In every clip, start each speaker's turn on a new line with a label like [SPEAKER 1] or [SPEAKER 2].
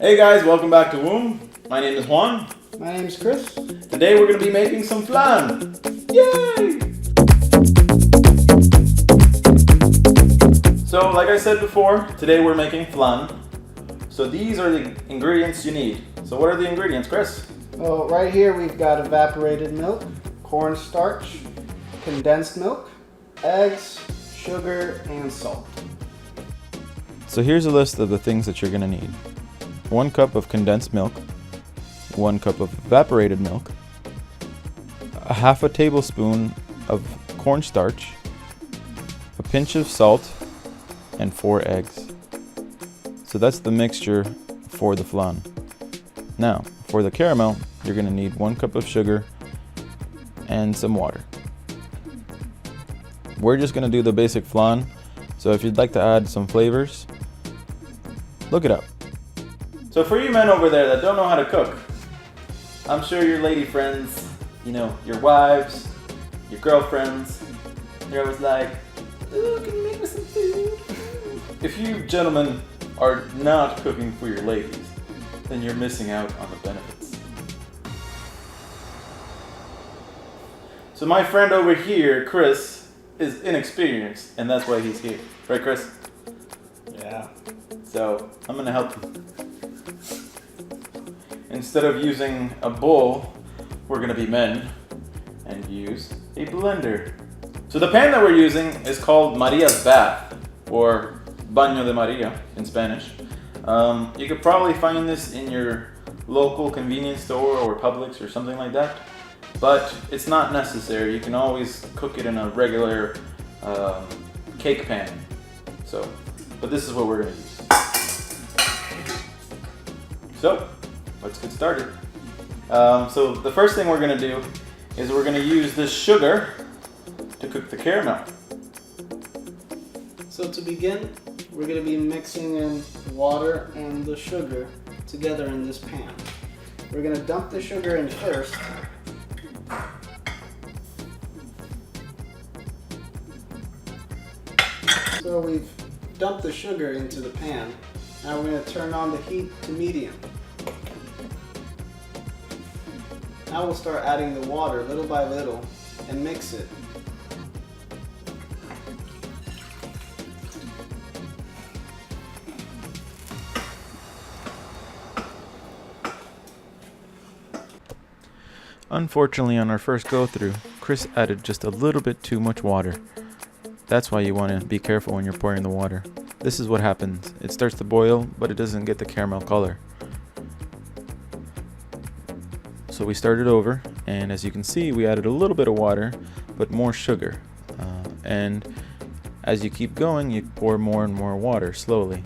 [SPEAKER 1] Hey guys, welcome back to W.O.M.B. My name is Juan.
[SPEAKER 2] My name's Chris.
[SPEAKER 1] Today we're going to be making some flan. Yay! So like I said before, today we're making flan. So these are the ingredients you need. So what are the ingredients, Chris?
[SPEAKER 2] Well, right here we've got evaporated milk, cornstarch, condensed milk, eggs, sugar, and salt.
[SPEAKER 3] So here's a list of the things that you're going to need. 1 cup of condensed milk, 1 cup of evaporated milk, a half a tablespoon of cornstarch, a pinch of salt, and 4 eggs. So that's the mixture for the flan. Now, for the caramel, you're going to need 1 cup of sugar and some water. We're just going to do the basic flan, so if you'd like to add some flavors, look it up.
[SPEAKER 1] So for you men over there that don't know how to cook, I'm sure your lady friends, your wives, your girlfriends, they're always like, ooh, can you make me some food? If you gentlemen are not cooking for your ladies, then you're missing out on the benefits. So my friend over here, Chris, is inexperienced, and that's why he's here. Right, Chris?
[SPEAKER 2] Yeah.
[SPEAKER 1] So I'm gonna help him. Instead of using a bowl, we're gonna be men and use a blender. So the pan that we're using is called Maria's bath, or baño de Maria in Spanish. You could probably find this in your local convenience store or Publix or something like that, but it's not necessary. You can always cook it in a regular cake pan. But this is what we're gonna use. So let's get started. So the first thing we're gonna do is we're gonna use this sugar to cook the caramel.
[SPEAKER 2] So to begin, we're going to be mixing in water and the sugar together in this pan. We're going to dump the sugar in first. So we've dumped the sugar into the pan. Now we're going to turn on the heat to medium. Now we'll start adding the water little by little and mix it.
[SPEAKER 3] Unfortunately, on our first go through, Chris added just a little bit too much water. That's why you want to be careful when you're pouring the water. This is what happens. It starts to boil, but it doesn't get the caramel color. So we started over, and as you can see, we added a little bit of water, but more sugar. And as you keep going, you pour more and more water slowly.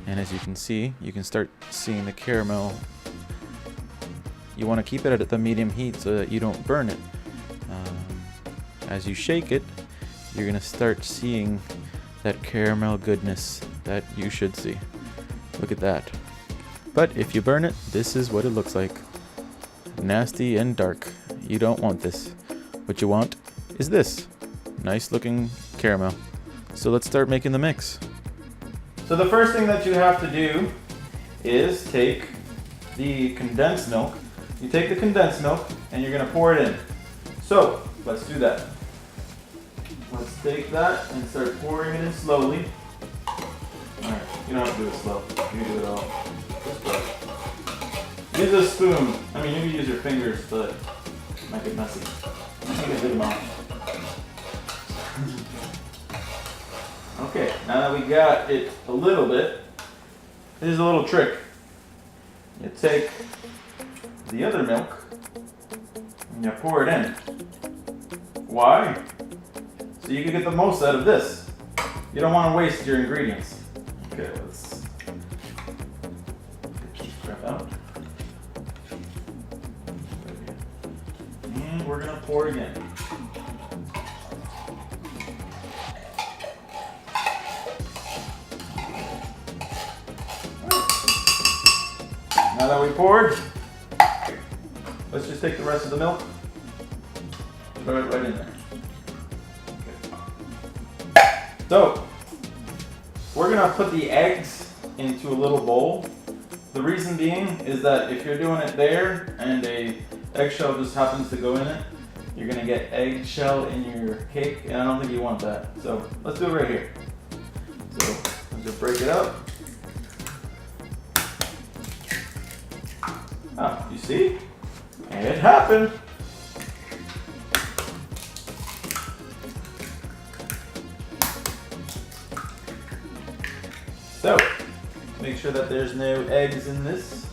[SPEAKER 3] And as you can see, you can start seeing the caramel. You want to keep it at the medium heat so that you don't burn it. As you shake it, you're going to start seeing that caramel goodness that you should see. Look at that. But if you burn it, this is what it looks like. Nasty and dark. You don't want this. What you want is this. Nice looking caramel. So let's start making the mix.
[SPEAKER 1] So the first thing that you have to do is take the condensed milk. You take the condensed milk and you're gonna pour it in. So let's do that. Let's take that and start pouring it in slowly. Alright, you don't have to do it slow. You can do it all. Just go. Use a spoon. I mean, you can use your fingers, but it might get messy. You can get them off. Okay, now that we got it a little bit, here's a little trick. You take the other milk and you pour it in. Why? So you can get the most out of this. You don't want to waste your ingredients. Okay, let's get this crap out. And we're gonna pour again. Now that we poured, let's just take the rest of the milk, throw it right in there. Okay. So, we're gonna put the eggs into a little bowl The reason being is that if you're doing it there and a eggshell just happens to go in it, you're gonna get eggshell in your cake, and I don't think you want that. So let's do it right here. So let's just break it up. Ah, you see? It happened. So, make sure that there's no eggs in this.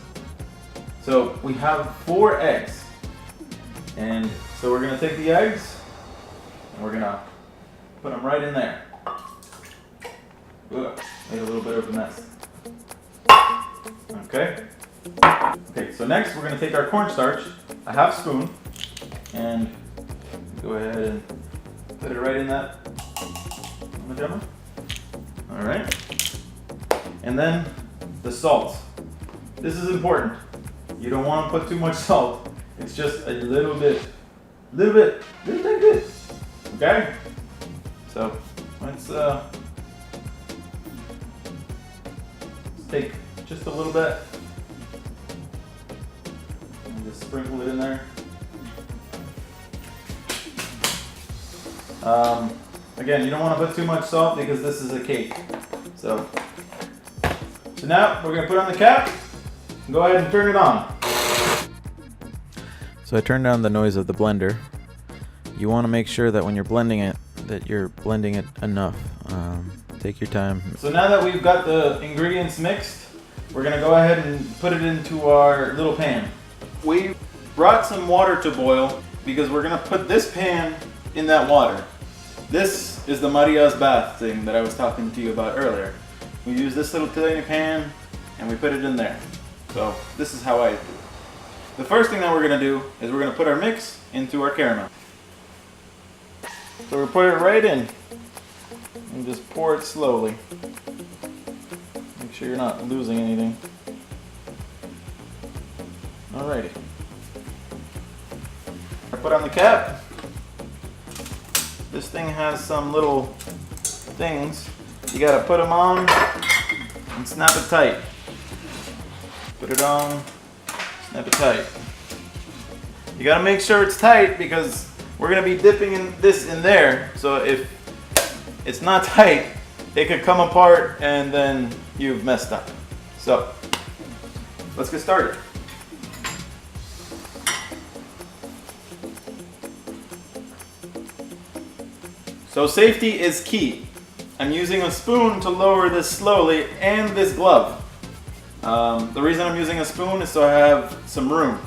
[SPEAKER 1] So we have 4 eggs. And so we're gonna take the eggs and we're gonna put them right in there. Ugh, made a little bit of a mess. Okay. Okay, so next we're gonna take our cornstarch, a half spoon, and go ahead and put it right in that. All right. And then the salt. This is important. You don't want to put too much salt. It's just a little bit like this. Okay? So let's take just a little bit and just sprinkle it in there. Again, you don't want to put too much salt because this is a cake. So now we're going to put on the cap and go ahead and turn it on.
[SPEAKER 3] So I turned down the noise of the blender. You want to make sure that when you're blending it, that you're blending it enough. Take your time.
[SPEAKER 1] So now that we've got the ingredients mixed, we're going to go ahead and put it into our little pan. We brought some water to boil because we're going to put this pan in that water. This is the Maria's bath thing that I was talking to you about earlier. We use this little tiny pan and we put it in there. So this is how I do it. The first thing that we're going to do is we're going to put our mix into our caramel. So we put it right in and just pour it slowly. Make sure you're not losing anything. Alrighty. I put on the cap. This thing has some little things. You gotta put them on and snap it tight. Put it on, snap it tight. You gotta make sure it's tight because we're gonna be dipping this in there. So if it's not tight, it could come apart and then you've messed up. So let's get started. So safety is key. I'm using a spoon to lower this slowly and this glove. The reason I'm using a spoon is so I have some room.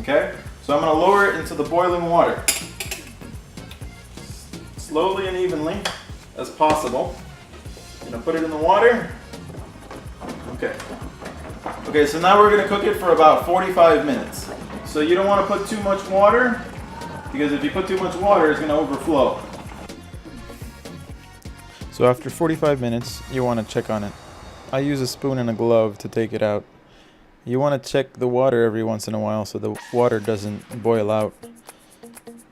[SPEAKER 1] Okay? So I'm going to lower it into the boiling water. Slowly and evenly as possible. I'm going to put it in the water. Okay. Okay, so now we're going to cook it for about 45 minutes. So you don't want to put too much water because if you put too much water, it's going to overflow.
[SPEAKER 3] So after 45 minutes, you want to check on it. I use a spoon and a glove to take it out. You want to check the water every once in a while so the water doesn't boil out.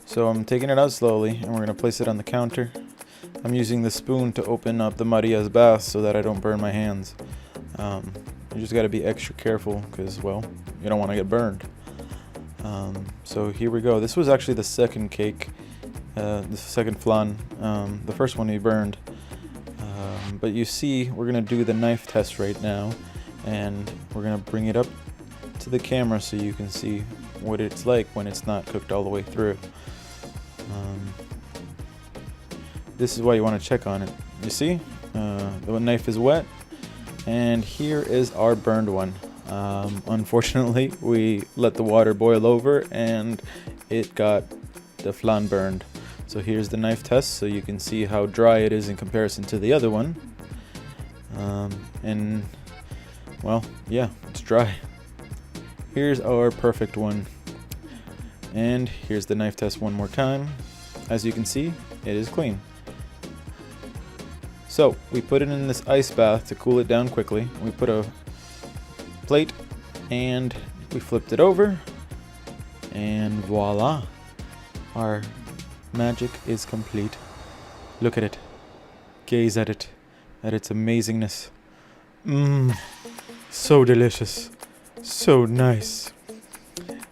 [SPEAKER 3] So I'm taking it out slowly and we're going to place it on the counter. I'm using the spoon to open up the Maria's bath so that I don't burn my hands. You just got to be extra careful because, well, you don't want to get burned. So here we go. This was actually the second cake, the second flan. The first one we burned. But you see, we're going to do the knife test right now, and we're going to bring it up to the camera so you can see what it's like when it's not cooked all the way through. This is why you want to check on it. You see, the knife is wet, and here is our burned one. Unfortunately, we let the water boil over, and it got the flan burned. So here's the knife test so you can see how dry it is in comparison to the other one. And well, yeah, it's dry. Here's our perfect one. And here's the knife test one more time. As you can see, it is clean. So we put it in this ice bath to cool it down quickly. We put a plate and we flipped it over. And voila, our magic is complete. Look at it. Gaze at it. At its amazingness. So delicious. So nice.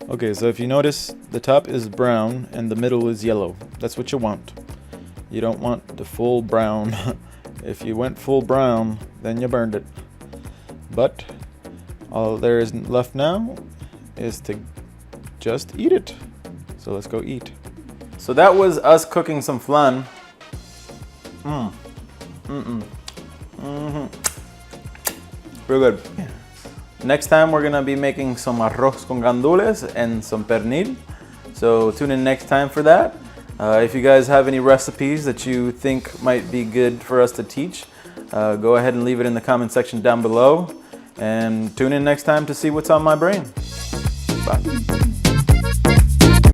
[SPEAKER 3] Okay, so if you notice, the top is brown and the middle is yellow. That's what you want. You don't want the full brown. If you went full brown, then you burned it. But all there is left now is to just eat it. So let's go eat.
[SPEAKER 1] So that was us cooking some flan. Real good.
[SPEAKER 3] Yeah.
[SPEAKER 1] Next time we're gonna be making some arroz con gandules and some pernil. So tune in next time for that. If you guys have any recipes that you think might be good for us to teach, go ahead and leave it in the comment section down below. And tune in next time to see what's on my brain. Bye.